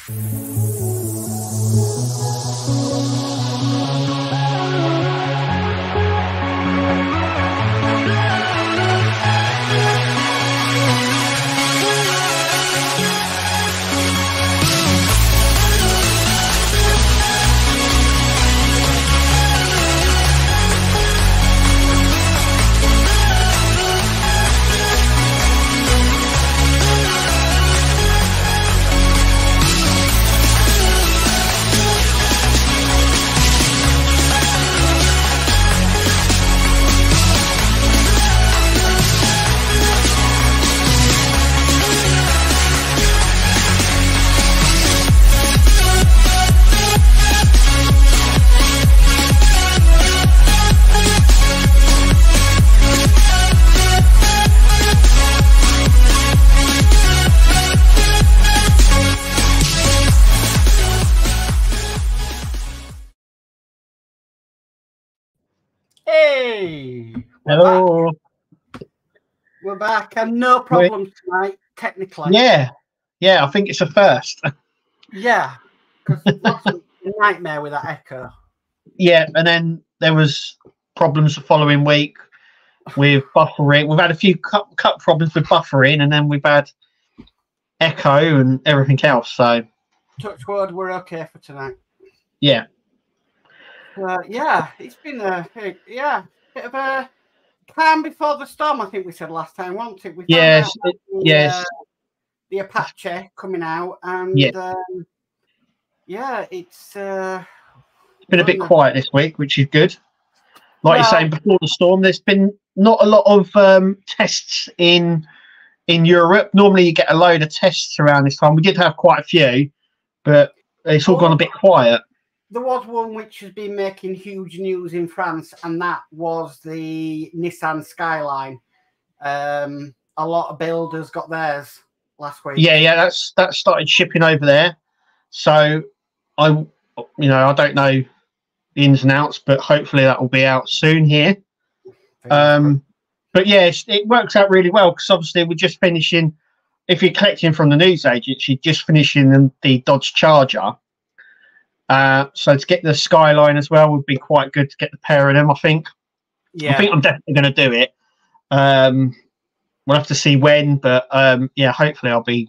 Hey! Hello. We're back and no problems tonight, technically. Yeah, I think it's a first. Yeah, because that's a nightmare with that echo. Yeah, and then there was problems the following week with buffering. We've had a few cut problems with buffering, and then we've had echo and everything else. So, touch wood, we're okay for tonight. Yeah. Yeah, it's been a bit of a calm before the storm. I think we said last time, wasn't it? We yes, the Apache coming out, and it's been a bit quiet this week, which is good. Like you're saying, before the storm, there's been not a lot of tests in Europe. Normally, you get a load of tests around this time. We did have quite a few, but it's all gone a bit quiet. There was one which has been making huge news in France, and that was the Nissan Skyline. A lot of builders got theirs last week. Yeah, that started shipping over there. So I don't know the ins and outs, but hopefully that will be out soon here. But yeah, it works out really well because obviously we're just finishing. If you're collecting from the news agency, just finishing the Dodge Charger. So to get the Skyline as well would be quite good to get the pair of them. I think. Yeah. I think I'm definitely going to do it. We'll have to see when, but hopefully I'll be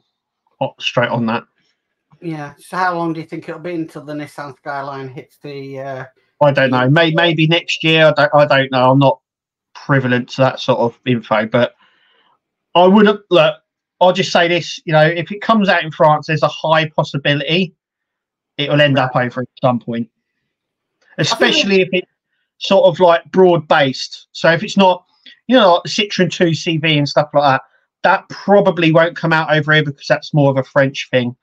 straight on that. Yeah. So how long do you think it'll be until the Nissan Skyline hits the? I don't know. Maybe next year. I don't know. I'm not prevalent to that sort of info, but I wouldn't look. I'll just say this. If it comes out in France, there's a high possibility it will end up over at some point, especially if it's sort of like broad based. So if it's not, like the Citroen 2 CV and stuff like that probably won't come out over here because that's more of a French thing.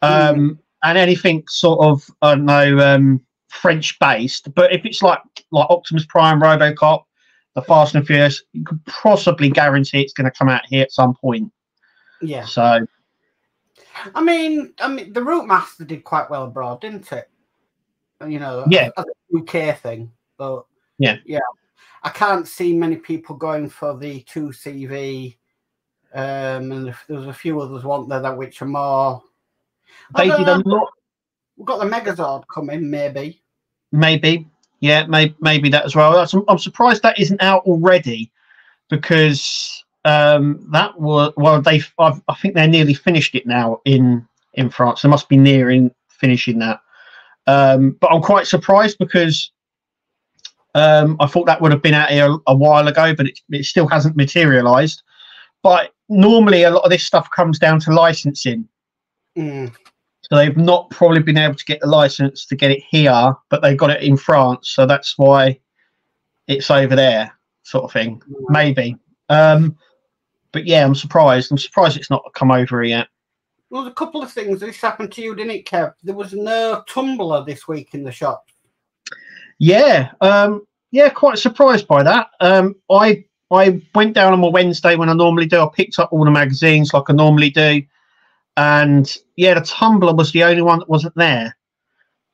And anything sort of, I don't know, French based. But if it's like Optimus Prime, RoboCop, the Fast and Furious, you could possibly guarantee it's going to come out here at some point. Yeah. So. I mean, the Routemaster did quite well abroad, didn't it? Yeah, as a UK thing, but yeah, I can't see many people going for the 2CV, and there's a few others want there that which are more. They did a lot. We've got the Megazord coming, maybe. Yeah, maybe that as well. I'm surprised that isn't out already, because. That was I think they're nearly finished it now in France. They must be nearing finishing that. But I'm quite surprised because I thought that would have been out here a while ago, but it still hasn't materialized. But normally a lot of this stuff comes down to licensing. So they've not probably been able to get the license to get it here, but they got it in France, so that's why it's over there, sort of thing. Maybe. But yeah, I'm surprised. It's not come over yet. Well, there's a couple of things. This happened to you, didn't it, Kev? There was no tumbler this week in the shop. Yeah, quite surprised by that. I went down on my Wednesday when I normally do. I picked up all the magazines like I normally do, and yeah, the tumbler was the only one that wasn't there.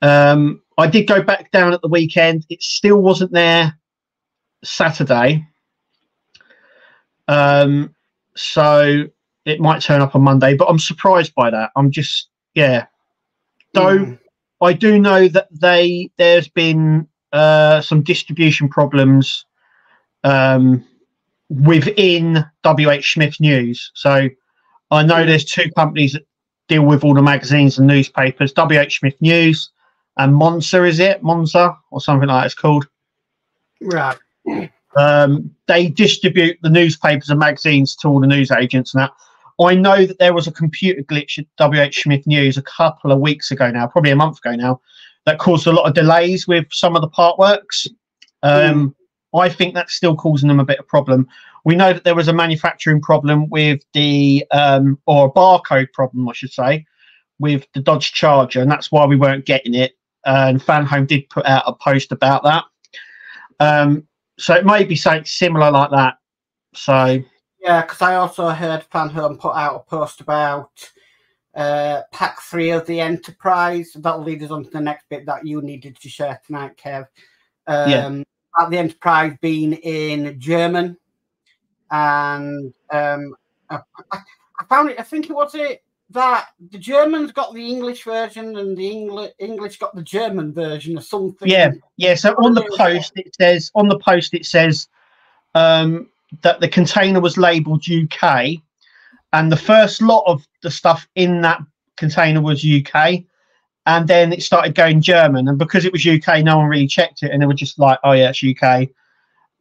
I did go back down at the weekend. It still wasn't there Saturday. So it might turn up on Monday, but I'm surprised by that. I'm just, Though I do know that there's been some distribution problems within WH Smith News. So I know there's two companies that deal with all the magazines and newspapers, WH Smith News and Monza, is it? Monza or something like that it's called. Right. They distribute the newspapers and magazines to all the news agents and that. I know that there was a computer glitch at WH Smith News a couple of weeks ago now, probably a month ago now, that caused a lot of delays with some of the Partworks. I think that's still causing them a bit of problem. We know that there was a manufacturing problem with the, or a barcode problem, I should say, with the Dodge Charger, and that's why we weren't getting it. And Fanhome did put out a post about that. So it may be something similar like that. So yeah, because I also heard Fanhome put out a post about Pack 3 of the Enterprise. That'll lead us on to the next bit that you needed to share tonight, Kev. About the Enterprise being in German. And I found it, I think it was it, that the Germans got the English version and the English got the German version or something. Yeah. So on the post it says that the container was labelled UK, and the first lot of the stuff in that container was UK, and then it started going German, and because it was UK, no one really checked it, and they were just like, oh yeah, it's UK,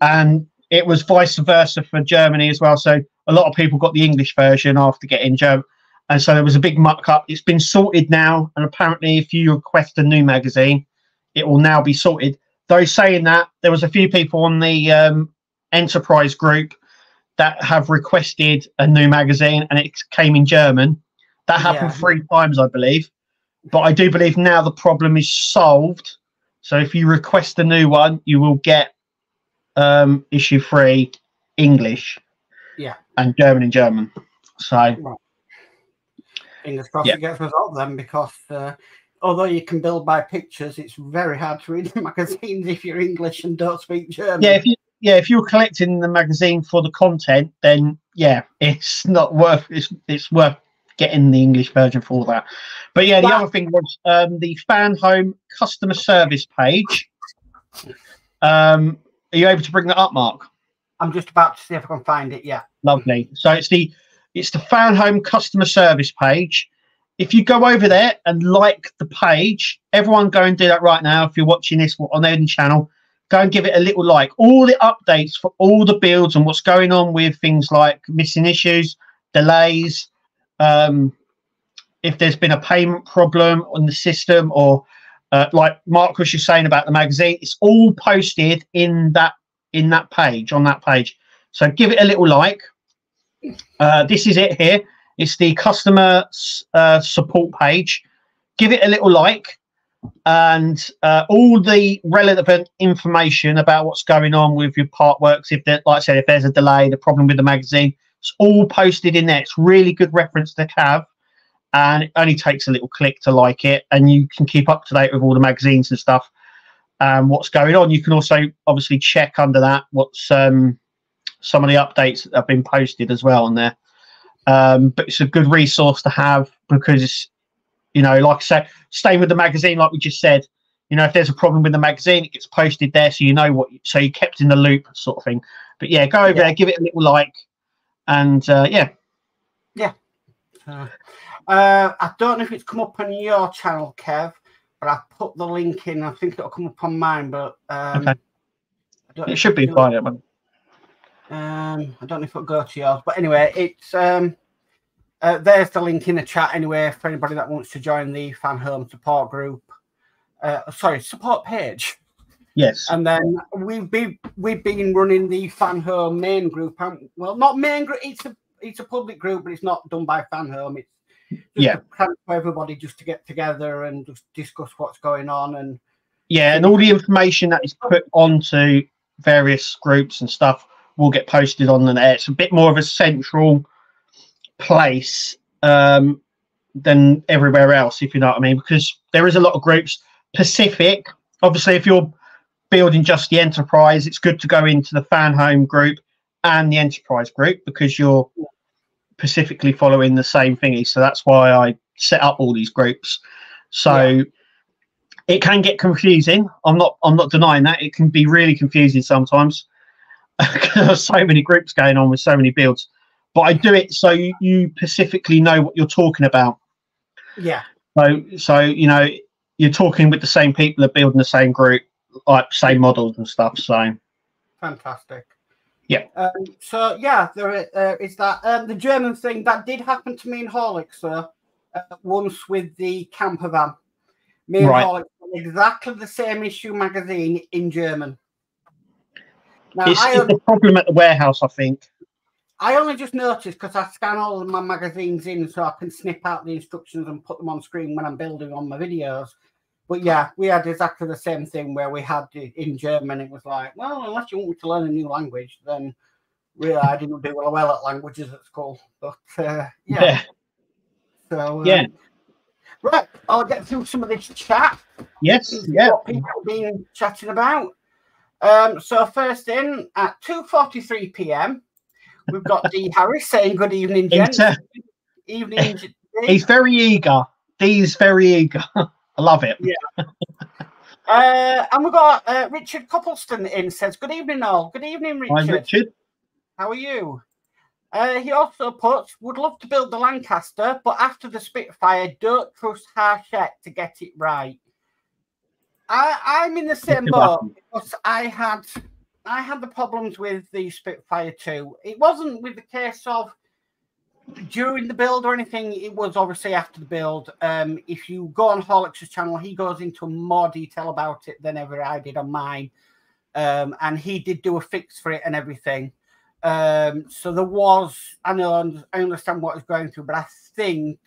and it was vice versa for Germany as well. So a lot of people got the English version after getting German. And so there was a big muck up. It's been sorted now. And apparently if you request a new magazine, it will now be sorted. Though saying that, there was a few people on the Enterprise group that have requested a new magazine and it came in German. That happened 3 times, I believe. But I do believe now the problem is solved. So if you request a new one, you will get issue 3 English and German in German. So fingers crossed it gets resolved then, because although you can build by pictures, it's very hard to read the magazines if you're English and don't speak German. If you're collecting the magazine for the content, then it's not worth it's worth getting the English version for that. But the other thing was the Fanhome customer service page. Are you able to bring that up, Mark? I'm just about to see if I can find it. Yeah. Lovely. So it's the Fanhome customer service page. If you go over there and like the page, everyone go and do that right now. If you're watching this on their channel, go and give it a little like. All the updates for all the builds and what's going on with things like missing issues, delays, if there's been a payment problem on the system, or like Mark was just saying about the magazine, it's all posted in that page, on that page. So give it a little like. This is it here. It's the customer support page. Give it a little like, and all the relevant information about what's going on with your Partworks. If there, like I said, if there's a delay, the problem with the magazine, it's all posted in there. It's really good reference to have, and it only takes a little click to like it, and you can keep up to date with all the magazines and stuff. What's going on. You can also obviously check under that what's some of the updates that have been posted as well on there. But it's a good resource to have, because, you know, like I said, staying with the magazine, like we just said, you know, if there's a problem with the magazine, it gets posted there, so you know so you're kept in the loop, sort of thing. But go over there, give it a little like, and I don't know if it's come up on your channel, Kev, but I put the link in. I think it'll come up on mine, but okay. It should be fine. I don't know if it'll go to yours, but anyway, it's there's the link in the chat anyway for anybody that wants to join the Fanhome support group. Support page. Yes. And then we've been running the Fanhome main group. Well, not main group. It's a public group, but it's not done by Fanhome. It's just for everybody just to get together and just discuss what's going on, and and all the information that is put onto various groups and stuff will get posted on there. It's a bit more of a central place than everywhere else, if you know what I mean, because there is a lot of groups. Pacific, obviously, if you're building just the Enterprise, it's good to go into the Fanhome group and the Enterprise group, because you're specifically following the same thingy. So that's why I set up all these groups. So it can get confusing. I'm not denying that. It can be really confusing sometimes. There's so many groups going on with so many builds. But I do it so you specifically know what you're talking about. Yeah. So you're talking with the same people that are building the same group, like same models and stuff. So fantastic. Yeah. So there is that. The German thing that did happen to me in Horlick's once with the camper van. Me and Horlick's had exactly the same issue magazine in German. Now, it's the problem at the warehouse, I think. I only just noticed because I scan all of my magazines in so I can snip out the instructions and put them on screen when I'm building on my videos. But yeah, we had exactly the same thing where we had it in German. It was like, well, unless you want me to learn a new language, then really I didn't do well at languages at school. But yeah. So right, I'll get through some of this chat. Yes, what people have been chatting about. So first in at 2:43 p.m. we've got D Harris saying good evening, gents. Evening. He's very eager. Dee's very eager. I love it. Yeah. And we've got Richard Coppleston in, says good evening all. Good evening, Richard. Hi, Richard. How are you? He also puts, would love to build the Lancaster, but after the Spitfire, don't trust Harshett to get it right. I'm in the same boat because I had the problems with the Spitfire too. It wasn't with the case of during the build or anything. It was obviously after the build. If you go on Horlick's channel, he goes into more detail about it than ever I did on mine. And he did do a fix for it and everything. So there was, I understand what he's going through, but I think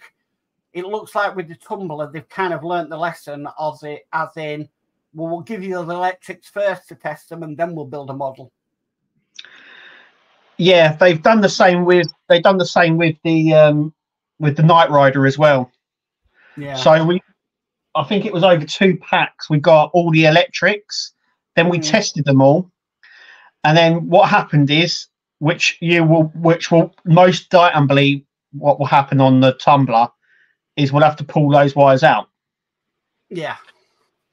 it looks like with the Tumbler, they've kind of learnt the lesson of it, as in, well, we'll give you the electrics first to test them, and then we'll build a model. Yeah, they've done the same with the Knight Rider as well. Yeah. So I think it was over 2 packs. We got all the electrics, then we tested them all, and then what happened is, which will most believe what will happen on the Tumbler is we'll have to pull those wires out. Yeah.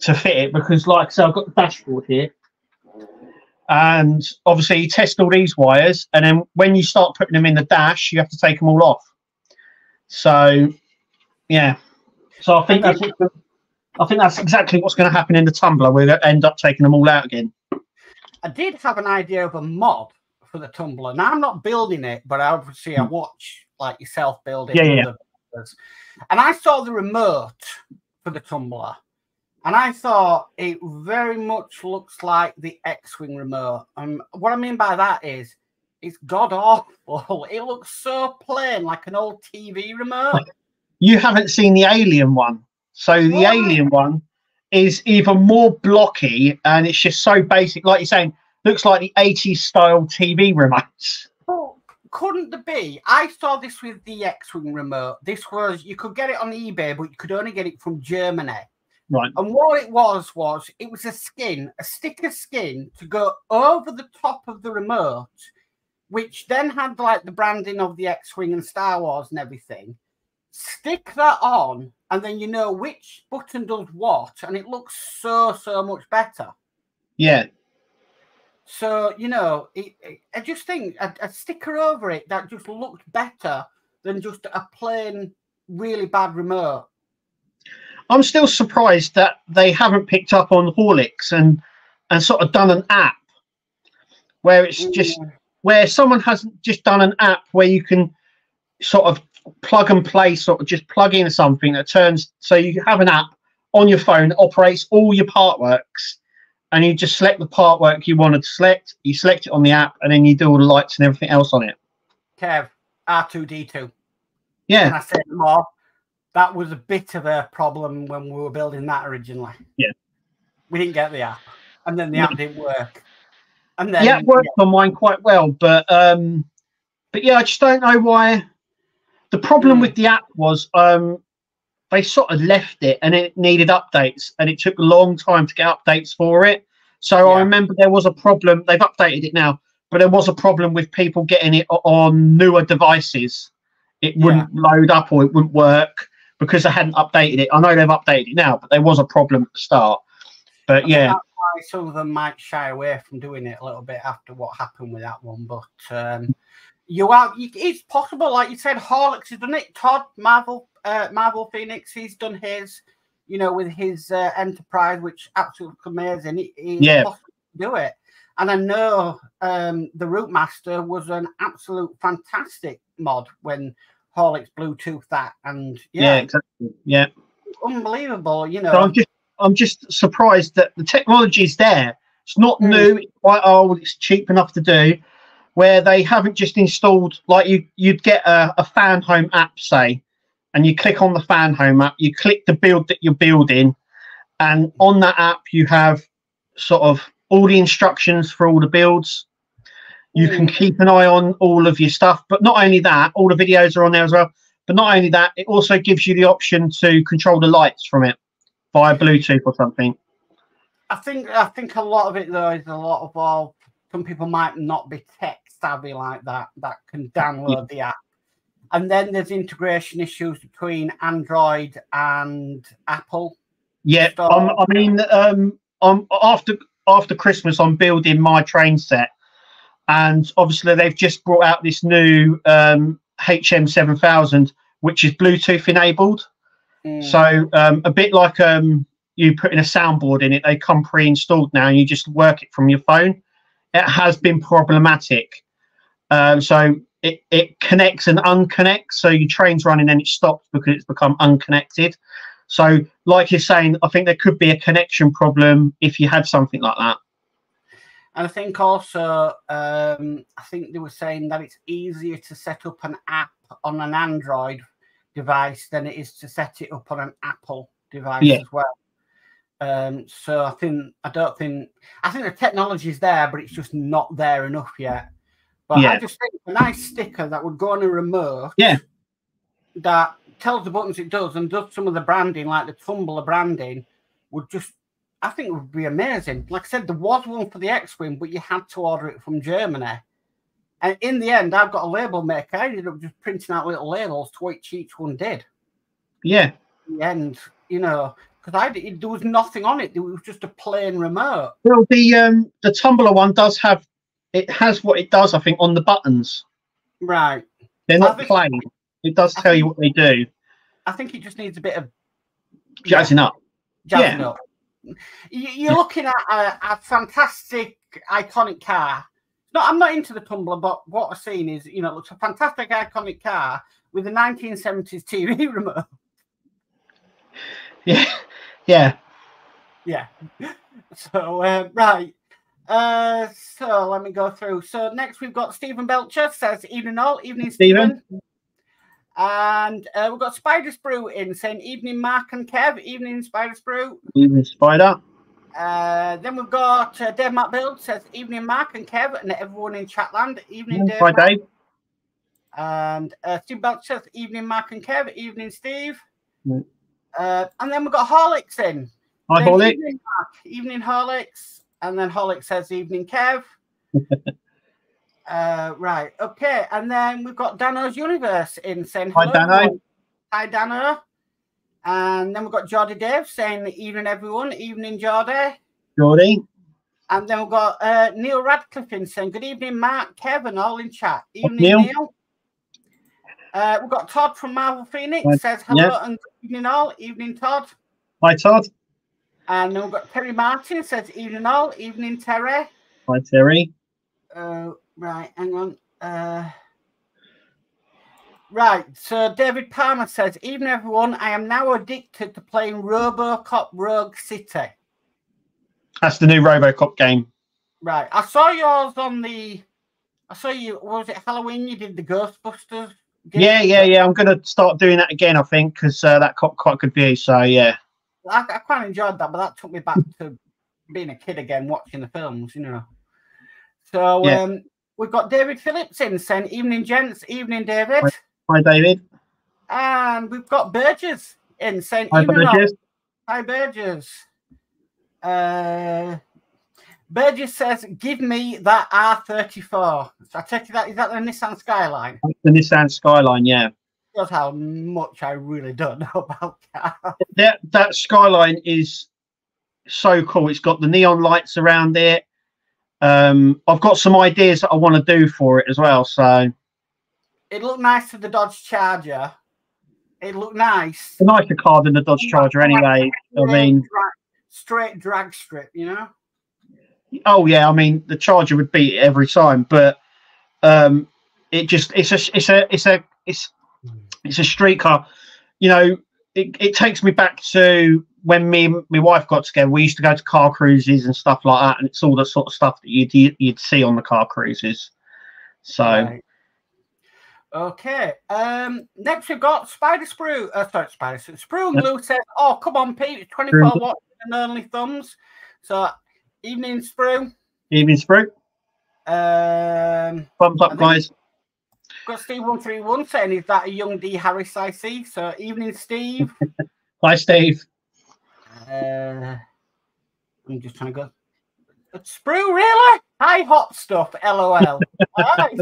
To fit it, because like I said, I've got the dashboard here. And obviously you test all these wires, and then when you start putting them in the dash, you have to take them all off. So yeah. So I think that's exactly what's going to happen in the Tumbler. We're going to end up taking them all out again. I did have an idea of a mod for the Tumbler. Now I'm not building it, but obviously I watch like yourself build it. Yeah. And I saw the remote for the Tumbler, and I thought it very much looks like the X-Wing remote. What I mean by that is it's god awful. It looks so plain, like an old TV remote. You haven't seen the Alien one. So the Alien one is even more blocky, and it's just so basic. Like you're saying, looks like the 80s style TV remotes. Oh, couldn't there be? I saw this with the X-Wing remote. This was, you could get it on eBay, but you could only get it from Germany. Right. And what it was it was a sticker skin to go over the top of the remote, which then had like the branding of the X-Wing and Star Wars and everything. Stick that on, and then you know which button does what, and it looks so much better. Yeah. So, I just think a sticker over it that just looked better than just a plain, really bad remote. I'm still surprised that they haven't picked up on Horlicks and sort of done an app where it's just where someone hasn't just done an app where you can sort of plug and play, sort of just plug in something that turns, so you have an app on your phone that operates all your Partworks, and you just select the Partwork you wanted to select, you select it on the app, and then you do all the lights and everything else on it. Kev, R2D2. Yeah. Can I say more? That was a bit of a problem when we were building that originally. Yeah. We didn't get the app, and then the app didn't work. And then it worked on mine quite well, but yeah, I just don't know why. The problem with the app was they sort of left it and it needed updates, and it took a long time to get updates for it. So I remember there was a problem. They've updated it now, but there was a problem with people getting it on newer devices. It wouldn't load up, or it wouldn't work because they hadn't updated it. I know they've updated it now, but there was a problem at the start. But I think that's why some of them might shy away from doing it a little bit after what happened with that one. But it's possible, like you said, Horlicks has done it. Todd, Marvel Phoenix, he's done his, with his Enterprise, which absolutely amazing. It's possible to do it. And I know the Rootmaster was an absolute fantastic mod when Horlicks Bluetooth that, and exactly, unbelievable. So I'm just surprised that the technology is there. It's not new, it's quite old, it's cheap enough to do. Where they haven't just installed, like you'd get a fan home app, say, and you click on the fan home app, you click the build that you're building, and on that app you have sort of all the instructions for all the builds. You can keep an eye on all of your stuff, but not only that, all the videos are on there as well. But not only that, it also gives you the option to control the lights from it via Bluetooth or something. I think a lot of it though is a lot of some people might not be tech savvy like that can download the app. And then there's integration issues between Android and Apple. Yeah, after Christmas, I'm building my train set, and obviously they've just brought out this new HM7000, which is Bluetooth enabled. So a bit like you put in a soundboard in it, they come pre-installed now, and you just work it from your phone. It has been problematic. So it connects and unconnects. So your train's running and it stops because it's become unconnected. So like you're saying, I think there could be a connection problem if you had something like that. And I think also, I think they were saying that it's easier to set up an app on an Android device than it is to set it up on an Apple device as well. So I think the technology is there, but it's just not there enough yet. But I just think a nice sticker that would go on a remote that tells the buttons it does and does some of the branding, like the Tumblr branding, would be amazing. Like I said, there was one for the X-Wing, but you had to order it from Germany. And in the end, I've got a label maker. I ended up just printing out little labels to which each one did. Yeah. In the end, because there was nothing on it. It was just a plain remote. Well, the Tumblr one has what it does, I think, on the buttons. Right. They're not plain. It does tell you what they do. I think it just needs a bit of jazzing up. Jazzing up. You're looking at a fantastic, iconic car. No, I'm not into the Tumblr, but what I've seen is, it looks a fantastic, iconic car with a 1970s TV remote. Yeah. So, right. So let me go through. So next we've got Stephen Belcher says, evening all, evening Stephen. And we've got Spider Sprue in saying, evening Mark and Kev, evening Spider Sprue. Evening Spider. Then we've got Dave Matt Build says, evening Mark and Kev and everyone in Chatland. Evening Dave. Hi Dave. And Steve Belcher says, evening Mark and Kev, evening Steve. And then we've got Horlicks in. Hi Horlicks. Evening Mark, evening Horlicks. And then Horlicks says, evening Kev. Right, okay. And then we've got Dano's Universe in saying hello. Hi Dano. Hi Dano. And then we've got Geordie Dave saying evening everyone. Evening Geordie. Geordie. And then we've got Neil Radcliffe in saying good evening Mark, Kevin, all in chat. Evening Neil. We've got Todd from Marvel Phoenix says hello and good evening all. Evening Todd. Hi Todd. And then we've got Terry Martin says evening all. Evening Terry. Hi Terry. Right, hang on. Right, so David Palmer says, evening everyone, I am now addicted to playing RoboCop Rogue City. That's the new RoboCop game. Right, I saw yours on was it Halloween? You did the Ghostbusters game? Yeah. I'm going to start doing that again, I think, because that got quite good views, so yeah. I quite enjoyed that, but that took me back to being a kid again, watching the films, So, we've got David Phillips in saying, evening gents, evening David. Hi David. And we've got Burgess in saying, hi Burgess. Hi Burgess. Burgess says, give me that R34. So I take it that, is that the Nissan Skyline? That's the Nissan Skyline, yeah. shows how much I really don't know about cars. That Skyline is so cool. It's got the neon lights around it. I've got some ideas that I want to do for it as well. So it looked nice to the Dodge Charger. It looked nice. A nicer car than the Dodge Charger, anyway. I mean, straight drag strip, you know. Oh yeah, I mean the Charger would beat it every time, but it's a street car. You know, it takes me back to when me and my wife got together. We used to go to car cruises and stuff like that, and it's all the sort of stuff that you'd see on the car cruises. So. Right. Okay. Next we've got Spider Sprue. Sprue and Glue says, "Oh, come on, Pete, 24 watts and only thumbs." So, evening, Sprue. Evening, Sprue. Thumbs up, guys. Got Steve 131 saying, "Is that a young D Harris I see?" So, evening, Steve. Hi, Steve. I'm just trying to go. Sprue, really? High hop stuff. LOL. All right.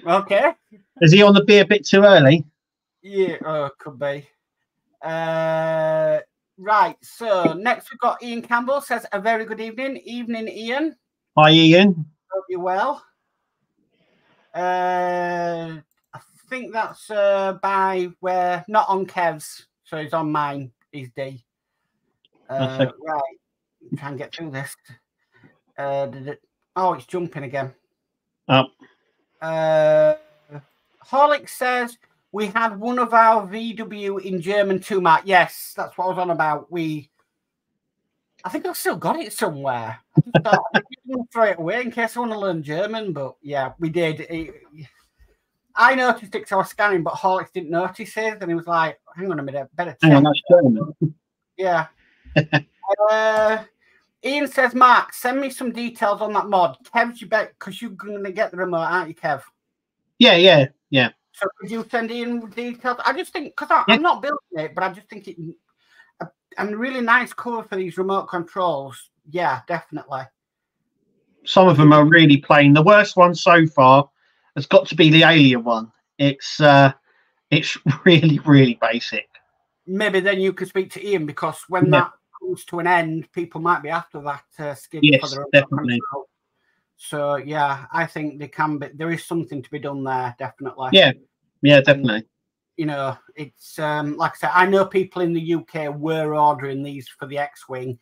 Okay. Is he on the beer a bit too early? Yeah, could be. Right. So next we've got Ian Campbell says, "A very good evening." Evening, Ian. Hi, Ian. Hope you're well. I think that's by where not on Kev's, so he's on mine. He's D. Right. Try and get through this. Oh, it's jumping again. Oh. Horlick says, "We had one of our VW in German too, Matt." Yes, that's what I was on about. I think I've still got it somewhere. I just thought I didn't throw it away in case I want to learn German, but yeah, we did. I noticed it because I was scanning, but Horlick didn't notice it, and he was like, "Hang on a minute, better check." Hang on, that's German. Yeah. Ian says, "Mark, send me some details on that mod." Kev's, you bet, because you're going to get the remote, aren't you, Kev? Yeah. So could you send in details? I just think, because I'm not building it, but I just think a really nice cover for these remote controls. Yeah, definitely. Some of them are really plain. The worst one so far has got to be the Alien one. It's really, really basic. Maybe then you could speak to Ian, because when that comes to an end, people might be after that skin. Yes, definitely. Control. So yeah, I think there is something to be done there, definitely. Yeah, definitely. And, you know, it's like I said, I know people in the UK were ordering these for the X-Wing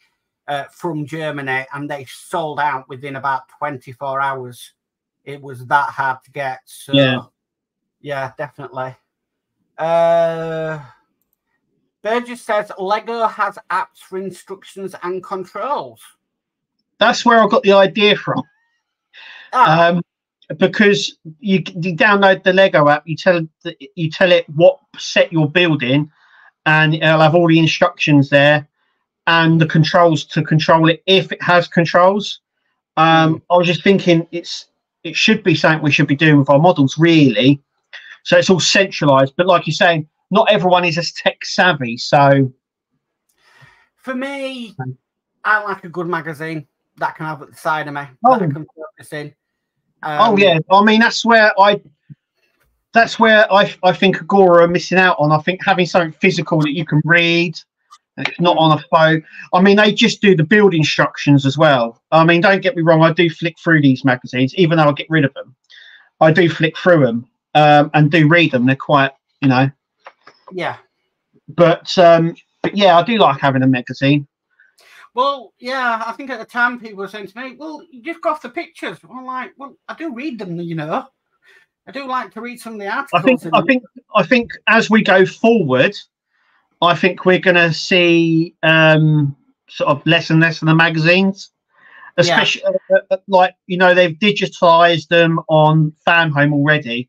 from Germany, and they sold out within about 24 hours. It was that hard to get. So yeah, definitely. Burgess says Lego has apps for instructions and controls. That's where I got the idea from. Because you download the Lego app, you tell it what set you're building, and it'll have all the instructions there and the controls to control it if it has controls. I was just thinking it should be something we should be doing with our models, really. So it's all centralized, but like you're saying, not everyone is as tech savvy. So for me, I like a good magazine that I can have at the side of me that I can focus in. I mean that's where I think Agora are missing out on. I think having something physical that you can read, and it's not on a phone. I mean, they just do the build instructions as well. I mean, don't get me wrong, I do flick through these magazines, even though I get rid of them. I do flick through them and do read them. They're quite, you know. Yeah. But yeah, I do like having a magazine. Well, yeah, I think at the time people were saying to me, "Well, you just go off the pictures." I'm like, "Well, I do read them, you know. I do like to read some of the articles." I think as we go forward, I think we're going to see sort of less and less of the magazines, especially like, you know, they've digitized them on Fan Home already,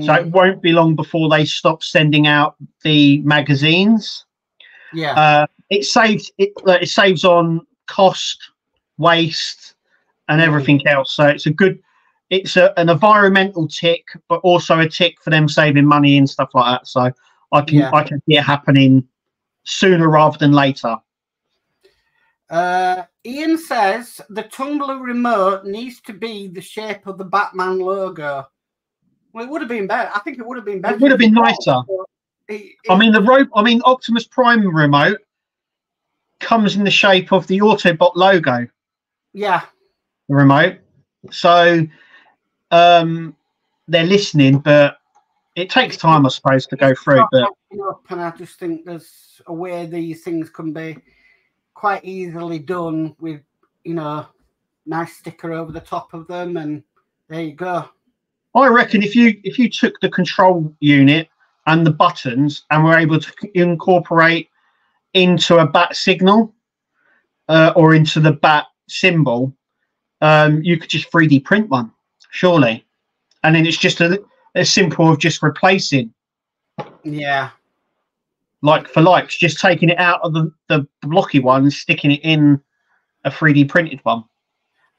so it won't be long before they stop sending out the magazines. Yeah. It saves on cost, waste, and everything else. So it's an environmental tick, but also a tick for them saving money and stuff like that. So I can see it happening sooner rather than later. Ian says the Tumbler remote needs to be the shape of the Batman logo. Well, it would have been better. I think it would have been better. It would have been nicer. I mean, Optimus Prime remote comes in the shape of the Autobot logo. Yeah. The remote. So they're listening, but it takes time, I suppose, to go through. But and I just think there's a way these things can be quite easily done with, you know, nice sticker over the top of them, and there you go. I reckon if you took the control unit and the buttons and were able to incorporate into a bat signal or into the bat symbol, you could just 3D print one, surely. And then it's just as simple of just replacing. Yeah. Like for likes, just taking it out of the blocky one and sticking it in a 3D printed one.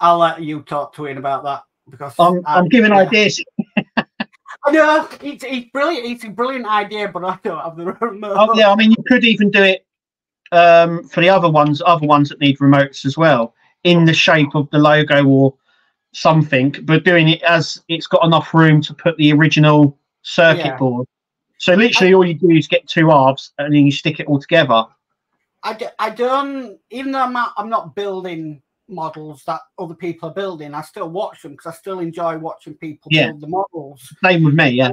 I'll let you talk to Ian about that, because I'm giving ideas. I know it's brilliant. It's a brilliant idea, but I don't have the remote. Oh, yeah, I mean, you could even do it for the other ones that need remotes as well, in the shape of the logo or something, but doing it as it's got enough room to put the original circuit board. So literally, all you do is get two halves and then you stick it all together. I don't, even though I'm not building models that other people are building, I still watch them because I still enjoy watching people build the models. Same with me, yeah.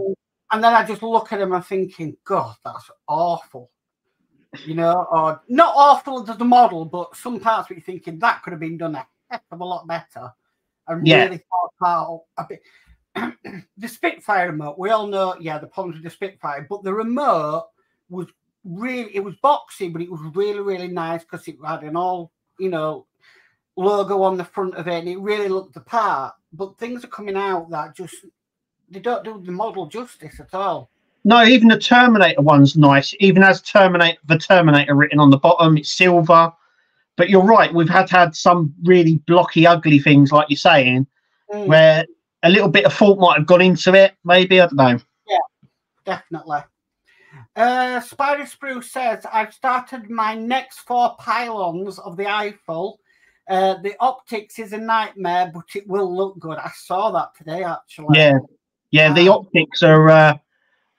And then I just look at them and thinking, God, that's awful. You know, or not awful as the model, but some parts where you're thinking that could have been done a heck of a lot better. And really thought out a bit. The Spitfire remote, we all know, the problems with the Spitfire, but the remote was really, it was boxy, but it was really, really nice because it had an all, you know, logo on the front of it, and it really looked the part. But things are coming out that just, they don't do the model justice at all. No, even the Terminator one's nice. Even has the Terminator written on the bottom, it's silver. But you're right, we've had some really blocky, ugly things, like you're saying, where a little bit of thought might have gone into it. Maybe, I don't know. Yeah, definitely. Spider Spruce says, I've started my next 4 pylons of the Eiffel. The optics is a nightmare, but it will look good. I saw that today, actually. Yeah, the optics are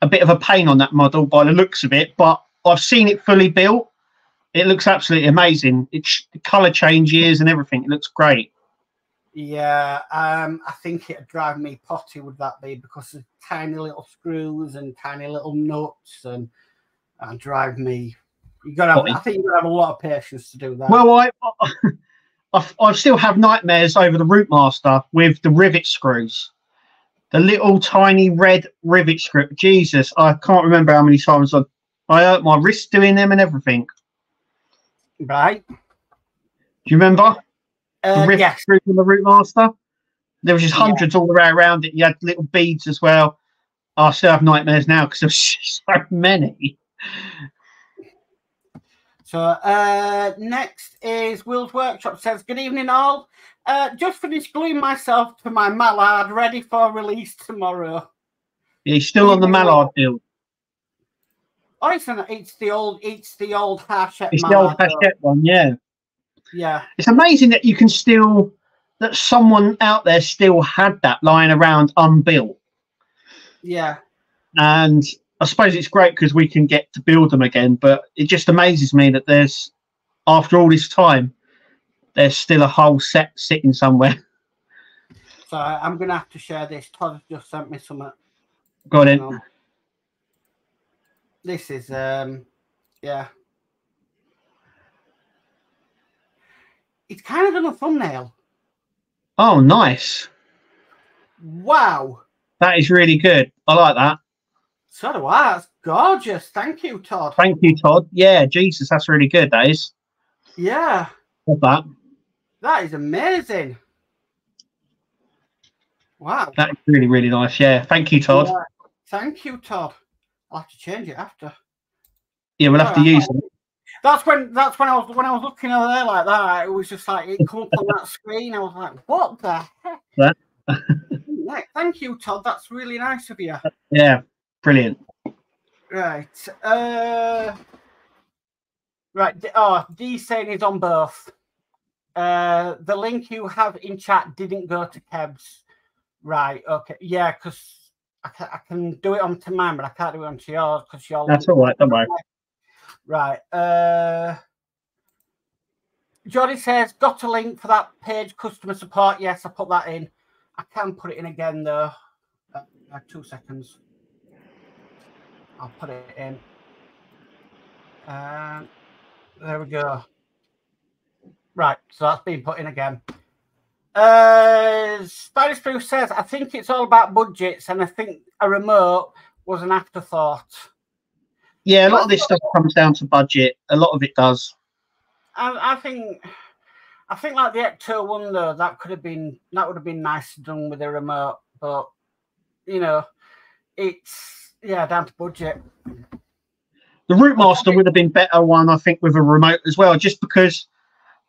a bit of a pain on that model by the looks of it, but I've seen it fully built. It looks absolutely amazing. It's the colour changes and everything. It looks great. Yeah, I think it'd drive me potty, would that be, because of tiny little screws and tiny little nuts, and drive me. I think you've got to have a lot of patience to do that. Well, I still have nightmares over the Rootmaster with the rivet screws. The little tiny red rivet screw. Jesus, I can't remember how many times I hurt my wrist doing them and everything. Right. Do you remember? The rivet screws on the Rootmaster? There was just hundreds all the way around it. You had little beads as well. I still have nightmares now because there's so many. So next is Will's Workshop says, good evening all. Just finished gluing myself to my mallard, ready for release tomorrow. Yeah, he's still on the mallard build. Oh, it's the old Hachette. It's the old Hachette one, yeah. Yeah. It's amazing that you can still, that someone out there still had that lying around unbuilt. Yeah. And I suppose it's great because we can get to build them again, but it just amazes me that there's, after all this time, there's still a whole set sitting somewhere. So I'm going to have to share this. Todd just sent me some. Got it. This is, yeah. It's kind of done a thumbnail. Oh, nice. Wow. That is really good. I like that. So do I. That's gorgeous. Thank you, Todd. Thank you, Todd. Yeah, Jesus, that's really good, that is. Yeah. Love that. That is amazing. Wow. That is really, really nice. Yeah. Thank you, Todd. Yeah. Thank you, Todd. I'll have to change it after. Yeah, we'll have to use it. That's when I was looking over there like that. It was just like it come up on that screen. I was like, what the heck? Yeah. Thank you, Todd. That's really nice of you. Yeah, brilliant. Right. Right. Oh, D saying is on both. The link you have in chat didn't go to Kebs. Right. Okay. Yeah, because I can do it onto mine, but I can't do it onto yours because you're. That's all right. Don't worry. Right. Johnny says, got a link for that page, customer support. Yes, I put that in. I can put it in again, though. 2 seconds. I'll put it in. There we go. Right, so that's been put in again. Spider Spruce says, I think it's all about budgets, and I think a remote was an afterthought. Yeah, a lot of this stuff comes down to budget. A lot of it does. I think like the Ecto one though, that would have been nice done with a remote, but you know, it's down to budget. The Routemaster would have been better one, I think, with a remote as well, just because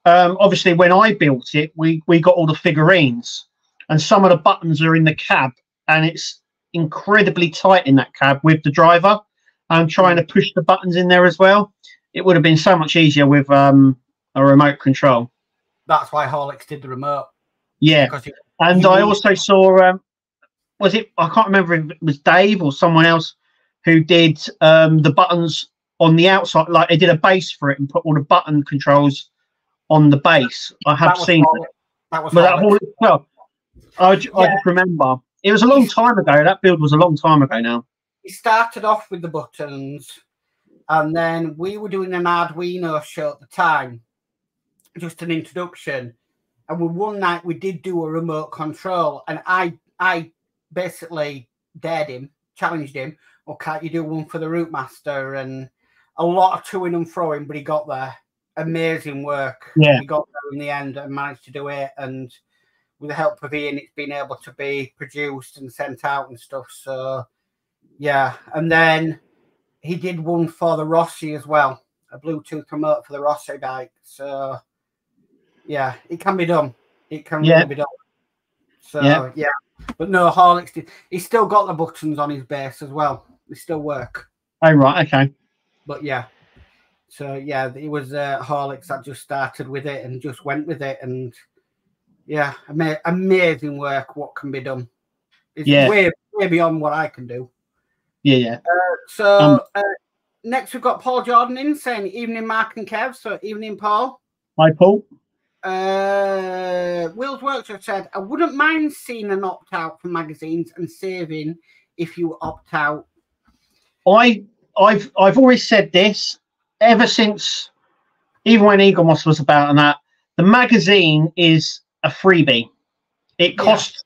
obviously when I built it, we got all the figurines, and some of the buttons are in the cab, and it's incredibly tight in that cab with the driver. I'm trying to push the buttons in there as well. It would have been so much easier with a remote control. That's why Horlicks did the remote. Yeah, and I also saw, was it? I can't remember if it was Dave or someone else who did the buttons on the outside. Like they did a base for it and put all the button controls on the base. I have seen that. Was well. I just remember it was a long time ago. That build was a long time ago now. He started off with the buttons, and then we were doing an Arduino show at the time, just an introduction. And one night we did do a remote control, and I basically dared him, challenged him, or can't you do one for the Routemaster? And a lot of toing and throwing, but he got there. Amazing work. Yeah. He got there in the end and managed to do it. And with the help of Ian, it's been able to be produced and sent out and stuff. So, yeah. And then he did one for the Rossi as well, a Bluetooth remote for the Rossi bike. So, yeah, it can be done. It can really be done. So, yeah. But no, Horlicks did. He's still got the buttons on his base as well. They still work. Oh, right. Okay. But, yeah. So, yeah, it was Horlicks that just started with it and just went with it. And, yeah, amazing work, what can be done. It's way beyond what I can do. Yeah. Next we've got Paul Jordan in saying, evening, Mark and Kev. So, evening, Paul. Hi, Paul. Will's Workshop said, I wouldn't mind seeing an opt-out from magazines and saving if you opt out. I've always said this ever since, even when Eagle Moss was about and that, the magazine is a freebie. It costs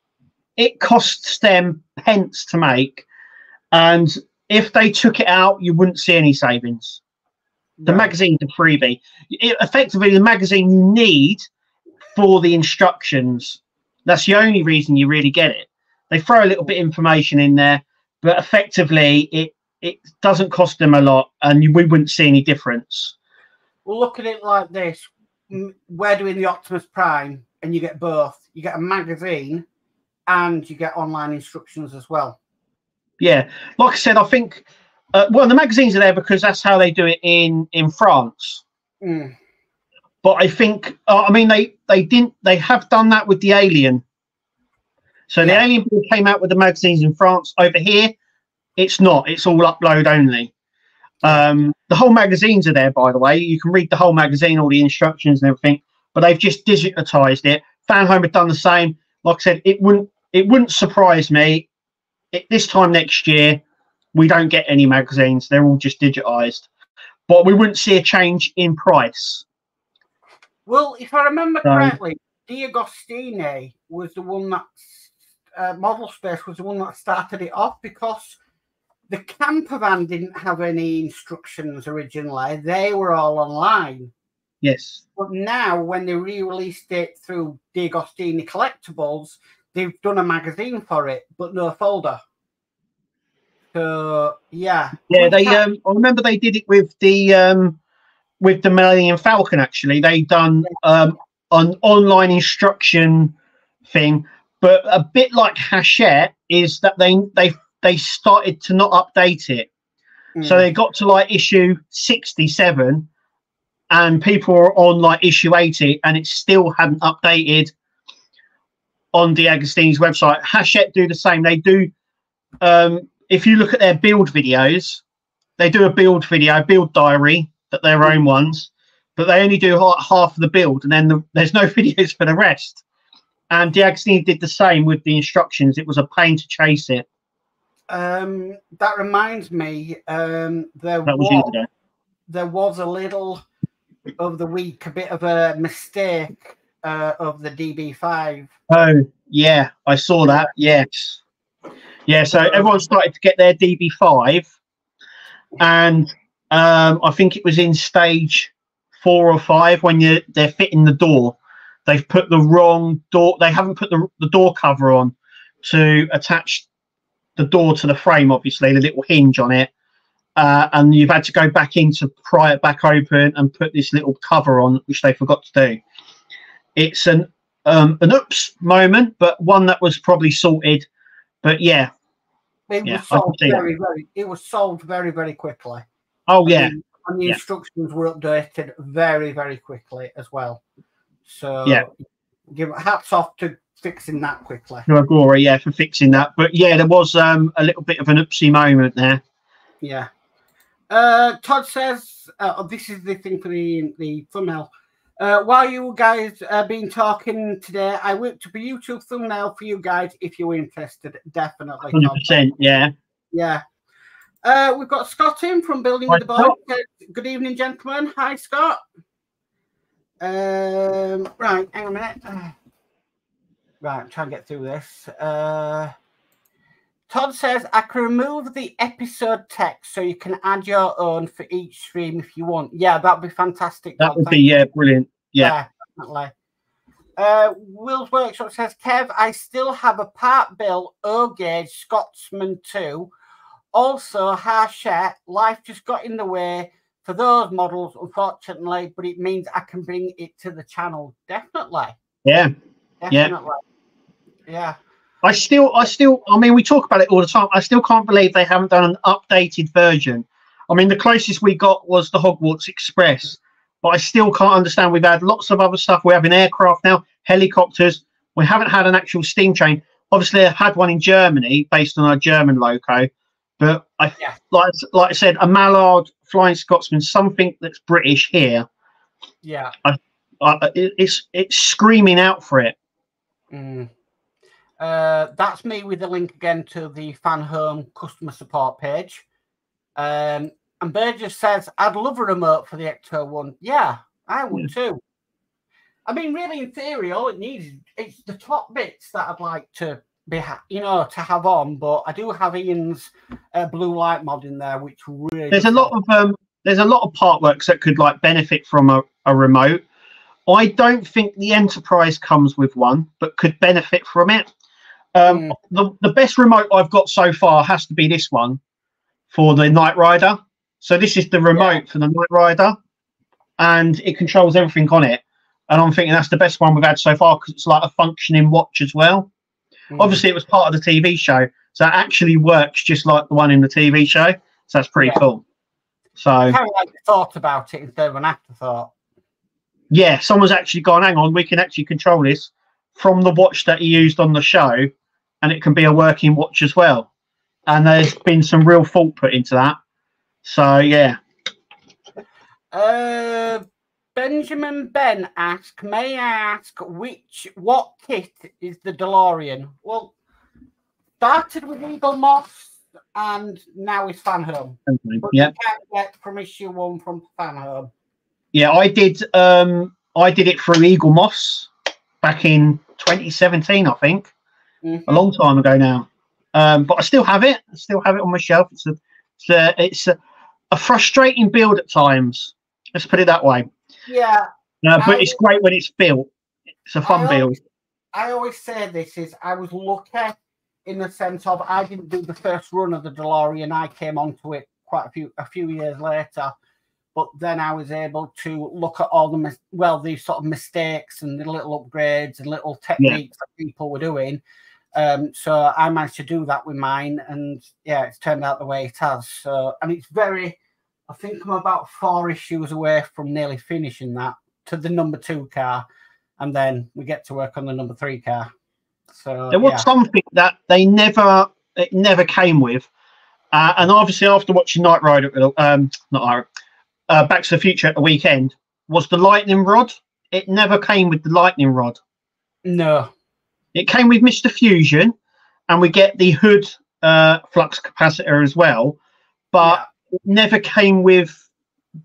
them pence to make, and if they took it out, you wouldn't see any savings. The magazine's a freebie. Effectively, the magazine you need for the instructions. That's the only reason you really get it. They throw a little bit of information in there, but effectively, it doesn't cost them a lot, and we wouldn't see any difference. Well, look at it like this. We're doing the Optimus Prime, and you get both. You get a magazine, and you get online instructions as well. Yeah. Like I said, I think... well, the magazines are there because that's how they do it in France. But I think, I mean, they have done that with the Alien. So the Alien came out with the magazines in France. Over here, it's not. It's all upload only. The whole magazines are there, by the way. You can read the whole magazine, all the instructions and everything. But they've just digitized it. Fan Home have done the same. Like I said, it wouldn't surprise me this time next year. We don't get any magazines. They're all just digitized. But we wouldn't see a change in price. Well, if I remember correctly, D'Agostini was the one that... Model Space was the one that started it off because the camper van didn't have any instructions originally. They were all online. Yes. But now, when they re-released it through D'Agostini Collectibles, they've done a magazine for it, but no folder. So yeah, they. I remember they did it with the Millennium Falcon. Actually, they done an online instruction thing, but a bit like Hachette is that they started to not update it, so they got to like issue 67, and people were on like issue 80, and it still hadn't updated on D'Agostini's website. Hachette do the same. They do if you look at their build videos, they do a build diary, that their own ones, but they only do half of the build, and then there's no videos for the rest. And D'Agostini did the same with the instructions. It was a pain to chase it. That reminds me, there was a little of the week, a bit of a mistake of the DB5. Oh, yeah, I saw that. Yes. Yeah, so everyone started to get their DB5, and I think it was in stage 4 or 5 when they're fitting the door. They've put the wrong door. They haven't put the door cover on to attach the door to the frame, obviously, the little hinge on it. And you've had to go back in to pry it back open and put this little cover on, which they forgot to do. It's an oops moment, but one that was probably sorted. But yeah, it was solved very, very quickly. Oh yeah, and the instructions were updated very, very quickly as well. So yeah, give hats off to fixing that quickly. No, glory, yeah, for fixing that. But yeah, there was a little bit of an oopsie moment there. Yeah. Todd says, this is the thing for the thumbnail. While you guys been talking today, I whipped up a YouTube thumbnail for you guys if you're interested. Definitely. 100%, yeah. Yeah. We've got Scott in from Building with the Boys. Good evening, gentlemen. Hi, Scott. Right, hang on a minute. Right, I'm trying to get through this. Todd says, I can remove the episode text so you can add your own for each stream if you want. Yeah, that'd be fantastic. That would be, yeah, brilliant. Yeah. Definitely. Will's Workshop says, Kev, I still have a part bill O-gauge Scotsman 2. Also, Hachette, life just got in the way for those models, unfortunately, but it means I can bring it to the channel. Definitely. Yeah. Definitely. Yeah. I mean, we talk about it all the time. I still can't believe they haven't done an updated version. I mean, the closest we got was the Hogwarts Express, but I still can't understand. We've had lots of other stuff. We're having aircraft now, helicopters. We haven't had an actual steam train. Obviously, I've had one in Germany based on our German loco, but like I said, a Mallard Flying Scotsman, something that's British here. Yeah, it's screaming out for it. That's me with the link again to the Fan Home customer support page. And Burgess says, I'd love a remote for the Ecto 1. Yeah, I would too. I mean, really, in theory, all it needs is the top bits that I'd like to be, to have on. But I do have Ian's blue light mod in there, which really there's a lot of Partworks that could benefit from a remote. I don't think the Enterprise comes with one, but could benefit from it. The best remote I've got so far has to be this one for the Knight Rider. So this is the remote for the Knight Rider, and it controls everything on it. And I'm thinking that's the best one we've had so far because it's like a functioning watch as well. Obviously, it was part of the TV show, so it actually works just like the one in the TV show. So that's pretty cool. So I kind of thought about it instead of an afterthought. Yeah, someone's actually gone, hang on, we can actually control this from the watch that he used on the show, and it can be a working watch as well. And there's been some real thought put into that. So, yeah. Benjamin Ben asks, may I ask what kit is the DeLorean? Well, started with Eagle Moss and now it's Fan Home. But you can't get from issue 1 from Fan Home. Yeah, I did it through Eagle Moss back in 2017, I think. A long time ago now. But I still have it. I still have it on my shelf. It's a frustrating build at times. Let's put it that way. Yeah. But it's great when it's built. It's a fun build. I always say this is I was lucky in the sense of I didn't do the first run of the DeLorean. I came onto it quite a few years later. But then I was able to look at all these sort of mistakes and the little upgrades and little techniques that people were doing. So I managed to do that with mine, and it's turned out the way it has. So, and it's I think I'm about 4 issues away from nearly finishing that to the number 2 car, and then we get to work on the number 3 car. So there was something that they never it never came with. And obviously, after watching Knight Rider, Back to the Future at the weekend, was the lightning rod. It never came with the lightning rod. No. It came with Mr. Fusion, and we get the hood flux capacitor as well, but it never came with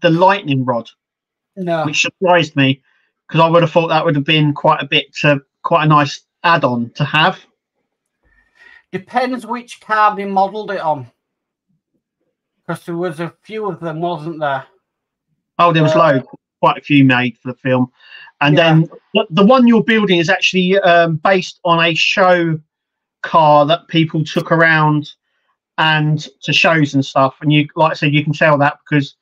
the lightning rod. No. Which surprised me, because I would have thought that would have been quite a nice add-on to have. Depends which car they modelled it on. Because there was a few of them, wasn't there? Oh, there was loads, quite a few made for the film. And then the one you're building is actually based on a show car that people took around and to shows and stuff. And you, like I said, you can tell that because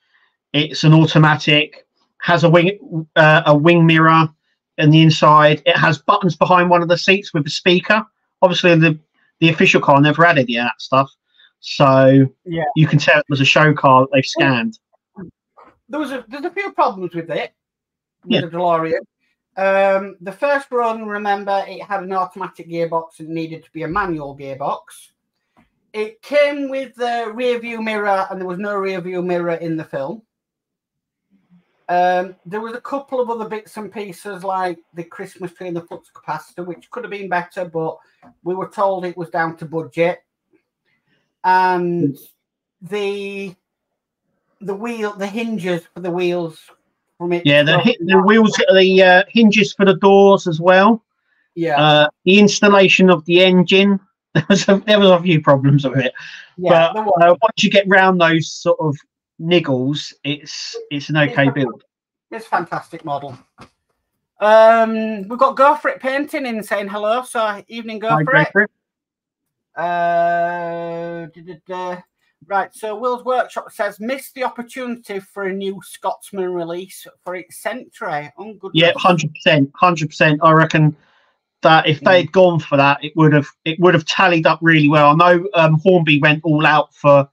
it's an automatic, has a wing mirror in the inside. It has buttons behind one of the seats with a speaker. Obviously, the official car never had any of that stuff. So you can tell it was a show car that they've scanned. There's a few problems with it, with the DeLorean. The first run, remember, it had an automatic gearbox and needed to be a manual gearbox. It came with the rear view mirror, and there was no rear view mirror in the film. There was a couple of other bits and pieces, like the Christmas tree and the flux capacitor, which could have been better, but we were told it was down to budget. And the hinges for the wheels from it. Yeah, the wheels, the hinges for the doors as well. Yeah. The installation of the engine. There was a few problems with it. Yeah, but once you get round those sort of niggles, it's an okay build. It's a fantastic model. We've got Go For It Painting in saying hello. So evening, Go For It. Right, so Will's Workshop says missed the opportunity for a new Scotsman release for its Century. Oh, goodness. Yeah, 100%. I reckon that if they'd gone for that, it would have tallied up really well. I know Hornby went all out for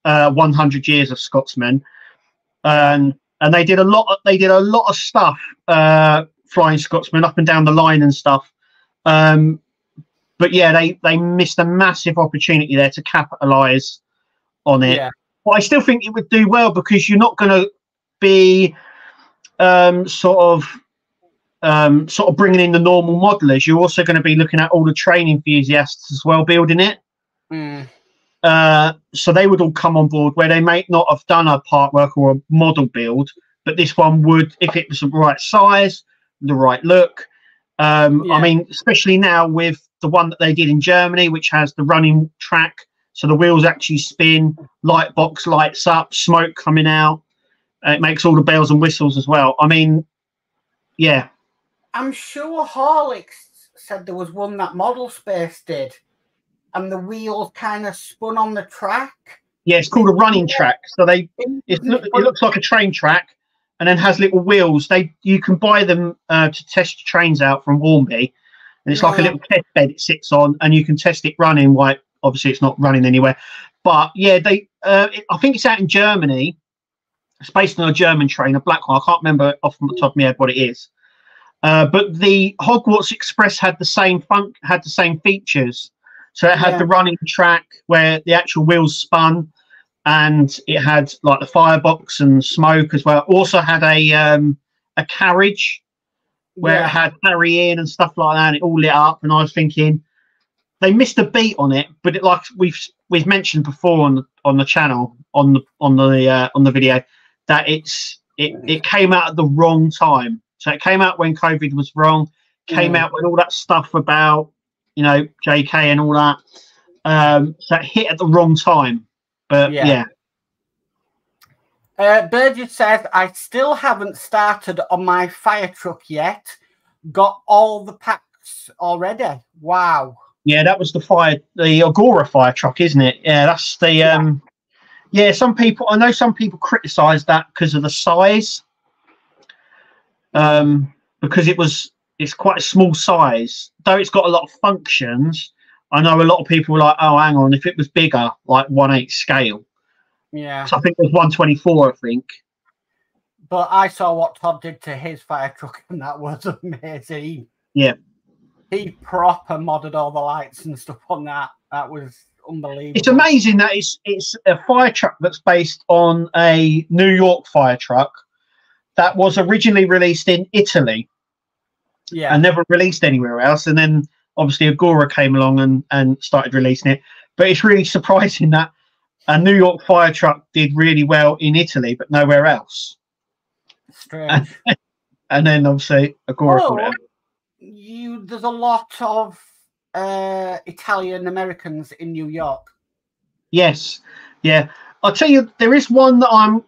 100 years of Scotsman, and they did a lot of stuff, Flying Scotsman up and down the line and stuff. But yeah, they missed a massive opportunity there to capitalise on it. Yeah. But I still think it would do well because you're not going to be sort of bringing in the normal modelers. You're also going to be looking at all the train enthusiasts as well building it. So they would all come on board where they may not have done a part work or a model build, but this one would, if it was the right size, the right look. I mean, especially now with the one that they did in Germany, which has the running track, so the wheels actually spin, light box lights up, smoke coming out. It makes all the bells and whistles as well. I mean, yeah. I'm sure Horlicks said there was one that Model Space did, and the wheels kind of spun on the track. Yeah, it's called a running track. So it looks like a train track, and then has little wheels. You can buy them to test trains out from Hornby, and it's like a little test bed it sits on, and you can test it running. Like obviously it's not running anywhere, but yeah, I think it's out in Germany. It's based on a German train, a black one. I can't remember off the top of my head what it is. But the Hogwarts Express had the same features. So it had the running track where the actual wheels spun, and it had like the firebox and smoke as well. Also had a carriage where it had Harry in and stuff like that, and it all lit up. And I was thinking they missed a beat on it, but it, like we've mentioned before on the channel on the video, that it came out at the wrong time. So it came out when COVID was wrong, came out when all that stuff about, JK and all that. So it hit at the wrong time. But yeah. Burgess says, I still haven't started on my fire truck yet. Got all the packs already. Wow. Yeah, that was the Agora fire truck, isn't it? Yeah, that's the I know some people criticise that because of the size. Because it's quite a small size, though it's got a lot of functions. I know a lot of people were like, oh, hang on, if it was bigger, like 1/8 scale. Yeah. So I think it was 1/24, I think. But I saw what Todd did to his fire truck, and that was amazing. Yeah. He proper modded all the lights and stuff on that. That was unbelievable. It's amazing that it's a fire truck that's based on a New York fire truck that was originally released in Italy, and never released anywhere else. And then obviously Agora came along and started releasing it. But it's really surprising that a New York fire truck did really well in Italy, but nowhere else. Strange. And then obviously Agora. There's a lot of Italian Americans in New York. Yes, yeah. I'll tell you, there is one that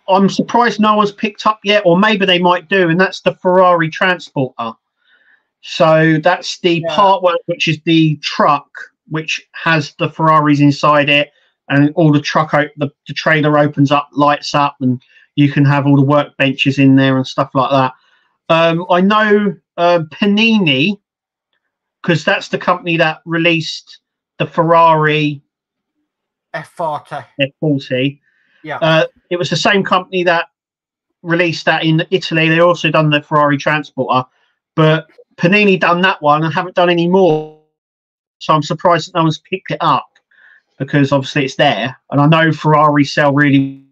I'm surprised no one's picked up yet, or maybe they might do, and that's the Ferrari Transporter. So that's the Partwork, which is the truck which has the Ferraris inside it, and all the the trailer opens up, lights up, and you can have all the workbenches in there and stuff like that. I know Panini, because that's the company that released the Ferrari F40. Yeah. It was the same company that released that in Italy. They also done the Ferrari Transporter, but Panini done that one and haven't done any more. So I'm surprised that no one's picked it up, because obviously it's there, and I know Ferrari sell really.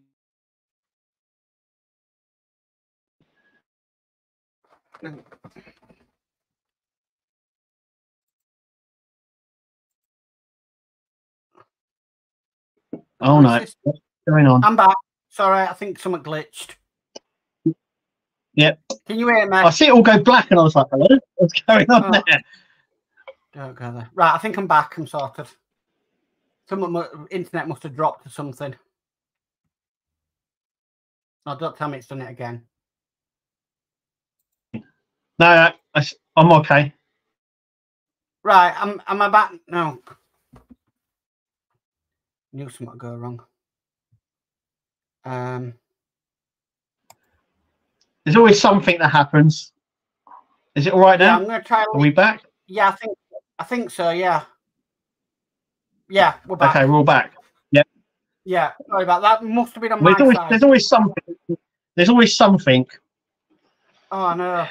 Oh no, what's going on? I'm back. Sorry, I think something glitched. Yep. Can you hear me? I see it all go black, and I was like, hello, what's going on there? Don't go there. Right, I think I'm back. I'm sorted. Internet must have dropped or something. No, don't tell me it's done it again. No, I'm okay. Right, am I back? No. Knew something would go wrong. There's always something that happens. Is it all right now? I'm going to try. Are we back? Yeah, I think so. Yeah. Yeah, we're back. Okay, we're all back. Yep. Yeah, sorry about that. Must have been on my side. There's always something. There's always something. Oh, I know.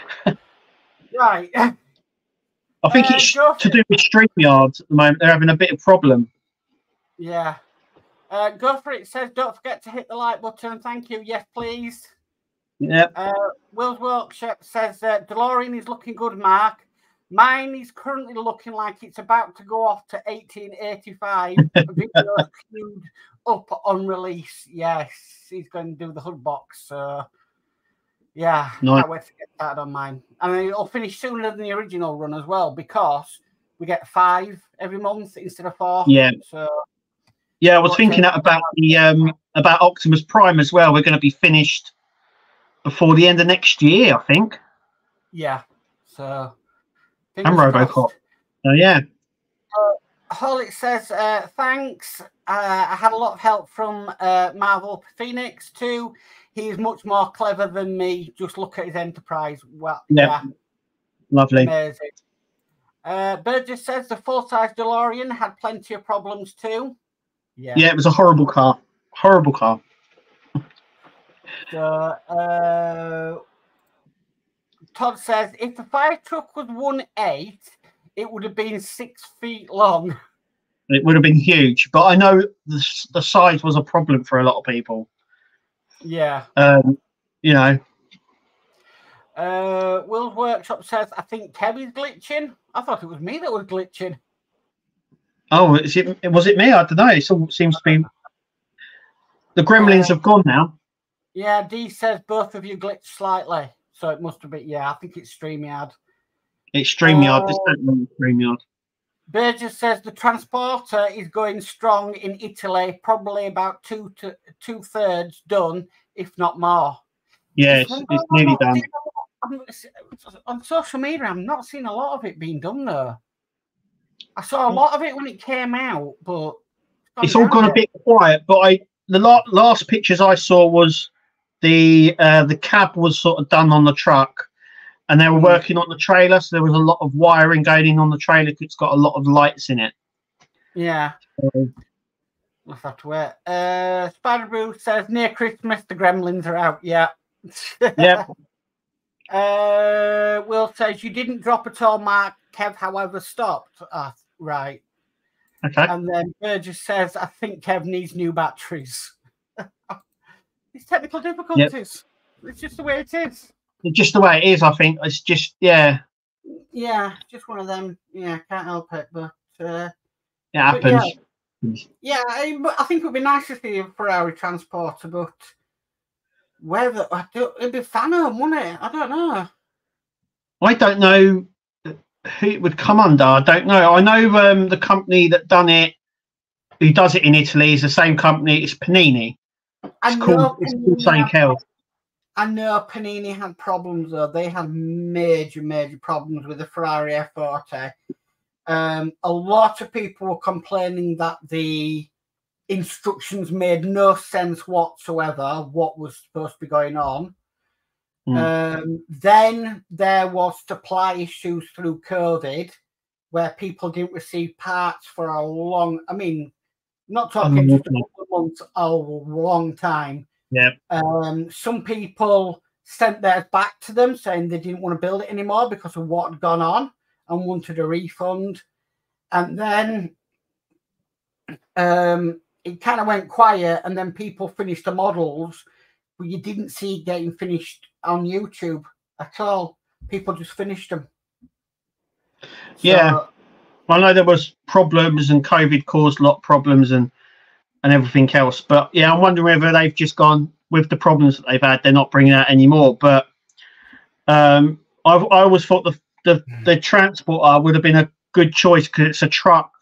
Right. I think it's to do with StreamYard at the moment. They're having a bit of problem. Yeah. Go for it. It says, don't forget to hit the like button. Thank you. Yes, please. Yeah. Will's Workshop says, DeLorean is looking good, Mark. Mine is currently looking like it's about to go off to 1885. Video queued up on release. Yes, he's going to do the hood box. So, yeah, nice. Can't wait to get started on mine. And it'll finish sooner than the original run as well, because we get 5 every month instead of 4. Yeah. So, yeah, I was thinking that about the about Optimus Prime as well. We're going to be finished before the end of next year, I think. Yeah. So. And Robocop. Oh, yeah. Holly says, thanks. I had a lot of help from Marvel Phoenix too. He is much more clever than me. Just look at his Enterprise. Well, yeah. Lovely. Amazing. Burgess says the full-size DeLorean had plenty of problems too. Yeah. Yeah, it was a horrible car. Horrible car. So, Todd says, if the fire truck was 1.8, it would have been 6 feet long. It would have been huge, but I know the size was a problem for a lot of people. Yeah. You know. Will's Workshop says, I think Kevin's glitching. I thought it was me that was glitching. Oh, was it me? I don't know. It all seems to be. The gremlins have gone now. Yeah, D says both of you glitched slightly. So it must have been, yeah, I think it's StreamYard. It's StreamYard. It's definitely StreamYard. Burgess says the transporter is going strong in Italy, probably about 2/3 done, if not more. Yeah, it's nearly done. On social media, I'm not seeing a lot of it being done, though. I saw a lot of it when it came out, but it's all gone a bit quiet. But the last pictures I saw was the cab was sort of done on the truck, and they were working on the trailer, so there was a lot of wiring going in on the trailer. It's got a lot of lights in it. Yeah. We'll have to wait. Spider Brew says near Christmas the gremlins are out. Yeah. Yeah. Will says you didn't drop at all, Mark. Kev, however, stopped. Right. Okay. And then Burgess says, I think Kev needs new batteries. It's technical difficulties. Yep. It's just the way it is. It's just the way it is, I think. It's just, yeah. Yeah, just one of them. Yeah, can't help it. But it happens. Yeah, I think it would be nice to see a Ferrari transporter, but whether it'd be Phantom, wouldn't it? I don't know. I don't know who it would come under. I don't know. I know the company that done it, who does it in Italy, is the same company. It's Panini. It's called something else. I know Panini had problems though. They had major problems with the Ferrari F40. A lot of people were complaining that the instructions made no sense whatsoever, what was supposed to be going on. Then there was supply issues through COVID, where people didn't receive parts for a long, I mean, not talking just a couple of months, a long time. Yeah. Some people sent theirs back to them saying they didn't want to build it anymore because of what had gone on and wanted a refund. And then it kind of went quiet, and then people finished the models, but you didn't see it getting finished on YouTube at all. People just finished them. Yeah. I know there was problems, and COVID caused a lot of problems and everything else. But yeah, I'm wondering whether they've just gone with the problems that they've had. They're not bringing out anymore. But I always thought the transporter would have been a good choice because it's a truck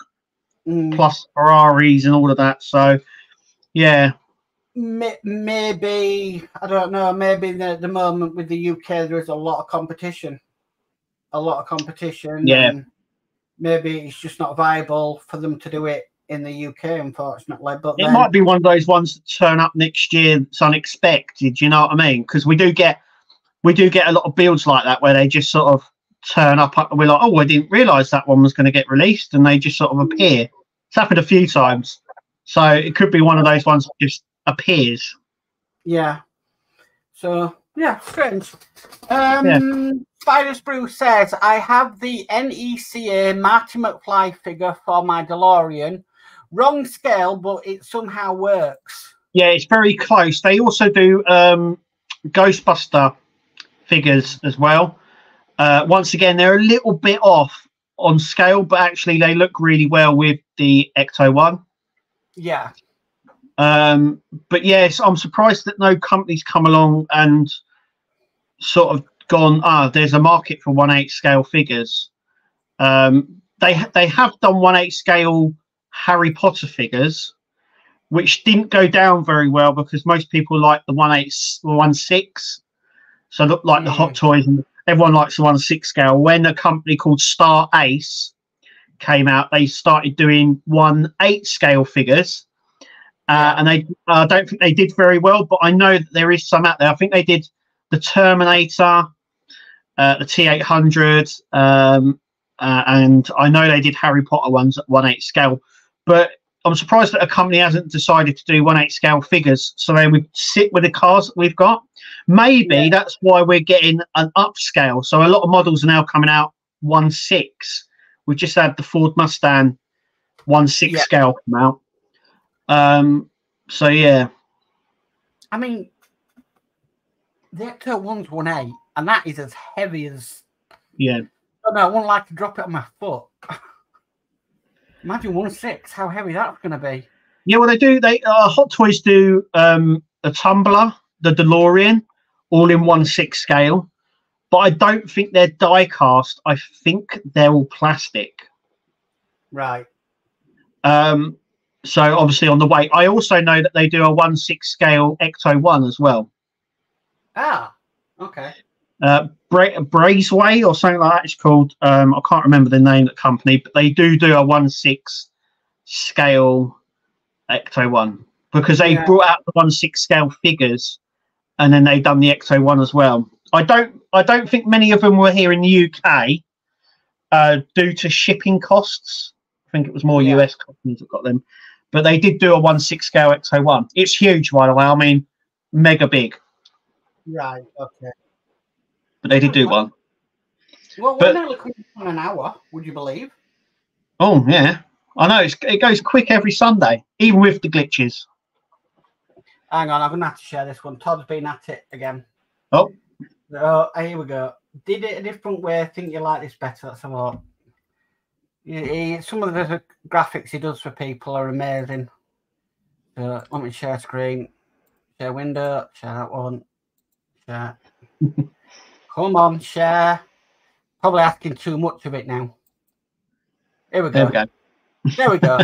plus Ferraris and all of that. So yeah, maybe I don't know. Maybe at the moment with the UK there is a lot of competition. Yeah. And maybe it's just not viable for them to do it in the UK, unfortunately. But it might be one of those ones that turn up next year that's unexpected. You know what I mean? Because we do get a lot of builds like that where they just sort of turn up. We're like, oh, I didn't realise that one was going to get released, and they just sort of appear. It's happened a few times, so it could be one of those ones that just appears. Yeah. So yeah, strange. Spider Sprue says, I have the NECA Marty McFly figure for my DeLorean. Wrong scale, but it somehow works. Yeah, it's very close. They also do Ghostbuster figures as well. Once again, they're a little bit off on scale, but actually they look really well with the Ecto one. Yeah. But yes, I'm surprised that no company's come along and sort of gone, there's a market for 1/8 scale figures. They have done 1/8 scale Harry Potter figures, which didn't go down very well because most people like the 1/8, 1/6. So look like the Hot Toys, and everyone likes the 1/6 scale. When a company called Star Ace came out, they started doing 1/8 scale figures. And I don't think they did very well, but I know that there is some out there. I think they did the Terminator, the T800, and I know they did Harry Potter ones at 1/8 scale. But I'm surprised that a company hasn't decided to do 1/8 scale figures, so they would sit with the cars that we've got. Maybe that's why we're getting an upscale. So a lot of models are now coming out 1/6. We just had the Ford Mustang 1/6 scale come out. So yeah, I mean, the Ecto one's 1/8, and that is as heavy as. Yeah. I don't know, I wouldn't like to drop it on my foot. Imagine 1/6, how heavy that's going to be. Yeah, well, they do. Hot Toys do the Tumbler, the DeLorean, all in 1/6 scale, but I don't think they're die cast. I think they're all plastic. Right. So obviously on the weight. I also know that they do a 1/6 scale Ecto one as well. Ah, okay. Brazeway or something like that it's called. I can't remember the name of the company, but they do a 1/6 scale Ecto one because they brought out the 1/6 scale figures, and then they done the Ecto one as well. I don't think many of them were here in the UK due to shipping costs. I think it was more US companies that got them, but they did do a 1/6 scale Ecto one. It's huge, by the way. I mean, mega big. Right. Okay. But they did do one. Well, we're nearly coming on an hour. Would you believe? Oh yeah. I know it goes quick every Sunday, even with the glitches. Hang on, I'm going to have to share this one. Todd's been at it again. Oh, here we go. Did it a different way. I think you like this better. Let's have a look. Some of the graphics he does for people are amazing. So let me share screen, share window, share that one, share. Come on, share. Probably asking too much of it now. Here we go. There we go.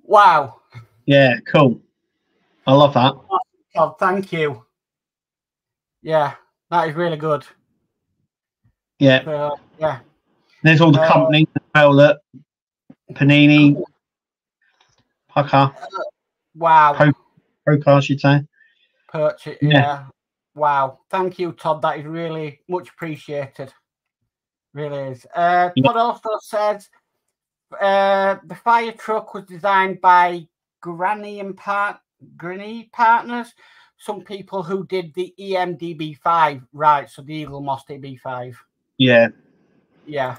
Wow. Yeah, cool. I love that. Oh, thank you. Yeah, that is really good. Yeah. Yeah. There's all the companies as well, that Panini, cool. Pucker. Wow. Procar, I should say. Purchase, yeah. Wow. Thank you, Todd. That is really much appreciated. Really is. Todd also says the fire truck was designed by Granny Partners. Some people who did the EMDB5, right? So the Eagle Moss DB5. Yeah. Yeah.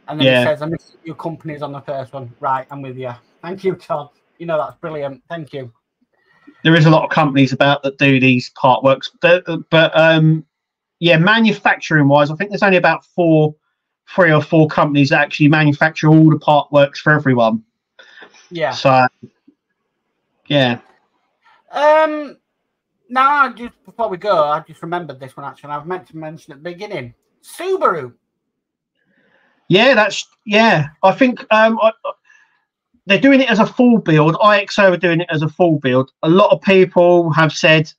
And then it says, I missed your companies on the first one. Right, I'm with you. Thank you, Todd. You know, that's brilliant. Thank you. There is a lot of companies about that do these Partworks, but yeah, manufacturing wise, I think there's only about 3 or 4 companies that actually manufacture all the Partworks for everyone. Yeah. So, yeah. Now, just before we go, I just remembered this one actually. I've meant to mention at the beginning. Subaru. Yeah, I think they're doing it as a full build. IXO are doing it as a full build. A lot of people have said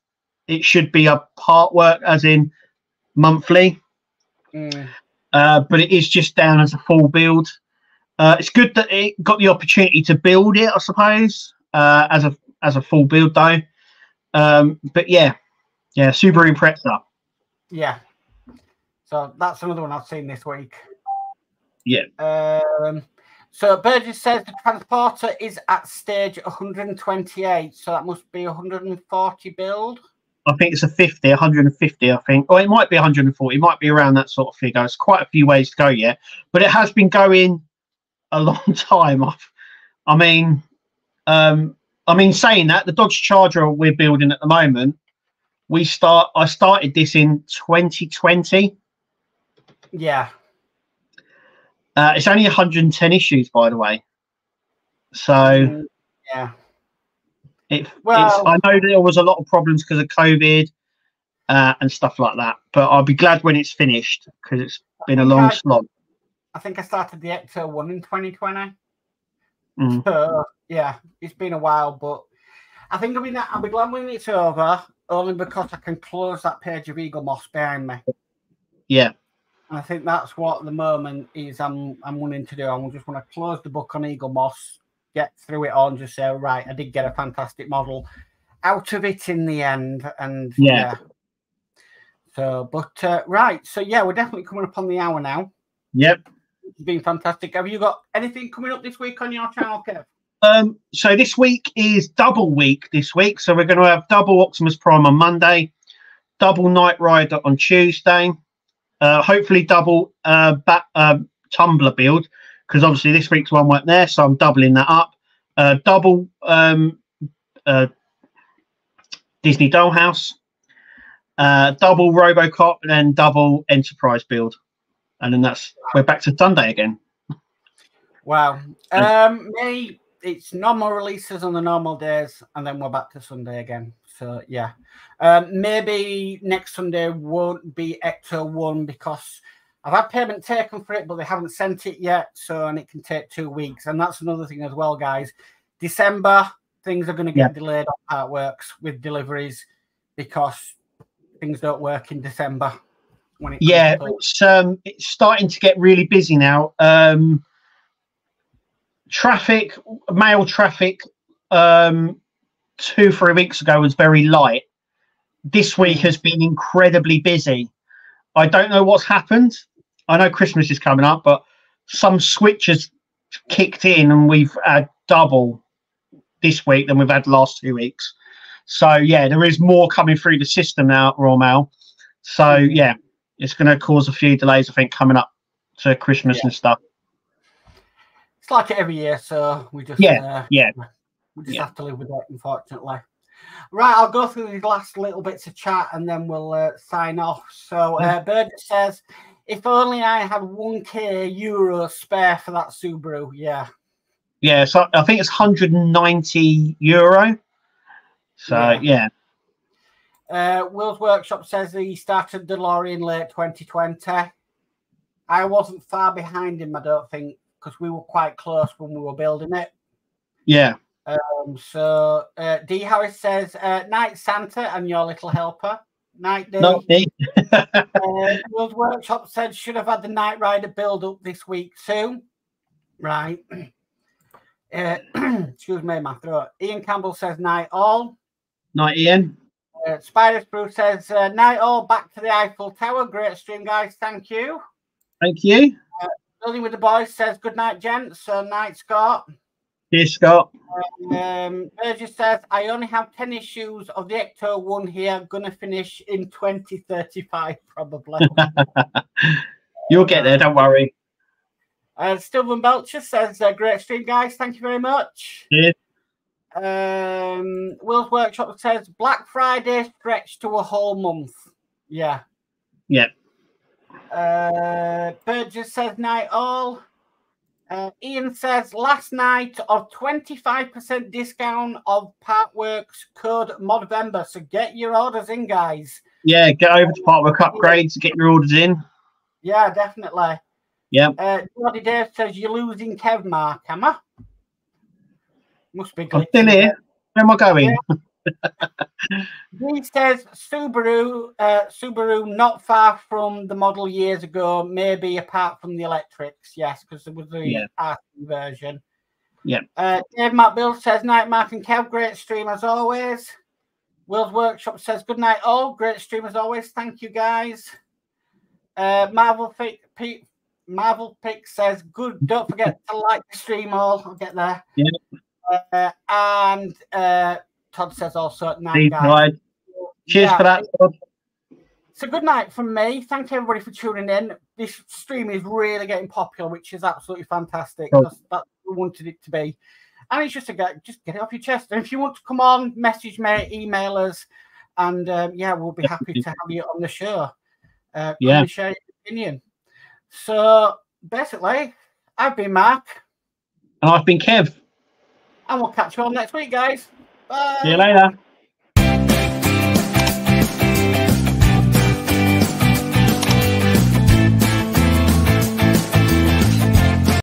it should be a Partwork, as in monthly. But it is just down as a full build. It's good that it got the opportunity to build it, I suppose, as a full build though. But yeah, Subaru Impreza. Yeah. So that's another one I've seen this week. Yeah. So Burgess says the transporter is at stage 128, so that must be 140 build. I think it's 150, I think. Or it might be 140. It might be around that sort of figure. It's quite a few ways to go yet. But it has been going a long time. I mean, saying that, the Dodge Charger we're building at the moment, I started this in 2020. Yeah. It's only 110 issues, by the way. So yeah. I know there was a lot of problems because of COVID and stuff like that, but I'll be glad when it's finished because it's been a long slog. I think I started the Ecto 1 in 2020. So yeah, it's been a while, but I think I'll be glad when it's over, only because I can close that page of Eagle Moss behind me. Yeah. And I think that's what at the moment is I'm wanting to do. I just want to close the book on Eagle Moss, get through it all, and just say, right, I did get a fantastic model out of it in the end. And yeah. So, but right. So yeah, we're definitely coming up on the hour now. Yep. It's been fantastic. Have you got anything coming up this week on your channel, Kev? So this week is double week this week. So we're going to have double Optimus Prime on Monday, double Knight Rider on Tuesday, hopefully double Tumbler build, because obviously this week's one weren't there, so I'm doubling that up. Double Disney Dollhouse, double Robocop, and then double Enterprise build. And then we're back to Sunday again. Wow. Me, it's normal releases on the normal days, and then we're back to Sunday again. So yeah. Maybe next Sunday won't be Ecto 1 because I've had payment taken for it, but they haven't sent it yet. So, and it can take 2 weeks. And that's another thing as well, guys. December, things are going to get delayed on Partworks with deliveries because things don't work in December. It's starting to get really busy now. Mail traffic 2-3 weeks ago was very light. This week has been incredibly busy. I don't know what's happened. I know Christmas is coming up, but some switch has kicked in and we've had double this week than we've had the last 2 weeks. So yeah, there is more coming through the system now, Royal Mail. So yeah, it's going to cause a few delays, I think, coming up to Christmas and stuff. it's like it every year, so we just we just have to live with it, unfortunately. Right, I'll go through these last little bits of chat and then we'll sign off. So Burgess says, if only I had 1k euros spare for that Subaru. Yeah, so I think it's €190. So yeah. Will's Workshop says he started DeLorean late 2020. I wasn't far behind him, I don't think, because we were quite close when we were building it. Yeah. So D Harris says, night Santa and your little helper. Night D. Not me. Will's Workshop said should have had the Knight Rider build up this week too. Right. Excuse me, my throat. Ian Campbell says night all. Night Ian. Spider Sprue says night all, back to the Eiffel Tower. Great stream, guys. Thank you. Thank you. Building with the Boys says good night, gents. Night Scott. Cheers, Scott. Burgess says I only have 10 issues of the Ecto 1 here. Gonna finish in 2035 probably. You'll get there, don't worry. Stilvan Belcher says great stream, guys. Thank you very much. Cheers. Will's Workshop says Black Friday stretched to a whole month. Yeah. Burgess says night all. Ian says last night of 25% discount of Partworks code Modvember. So get your orders in, guys. Yeah, get over to Partwork Upgrades, get your orders in. Yeah, definitely. Yeah. Bloody Dave says you're losing Kev, Mark, am I? Must be I'm still here. Where am I going? Yeah. He says Subaru not far from the model years ago, maybe apart from the electrics. Yes, because there was the RC version. Yeah. Dave Matt Bill says night, Mark and Kev. Great stream as always. Will's Workshop says good night all. Great stream as always. Thank you, guys. Marvel Pick says good. Don't forget to like the stream all. I'll get there. Yeah. And Todd says also night, guys. Cheers for that, Todd. So good night from me. Thank you everybody for tuning in. This stream is really getting popular, which is absolutely fantastic. That's what we wanted it to be. And it's just get it off your chest. And if you want to come on, message me, email us, and we'll be happy to have you on the show. Come and share your opinion. So basically, I've been Mark. And I've been Kev. And we'll catch you all next week, guys. Bye. See you later.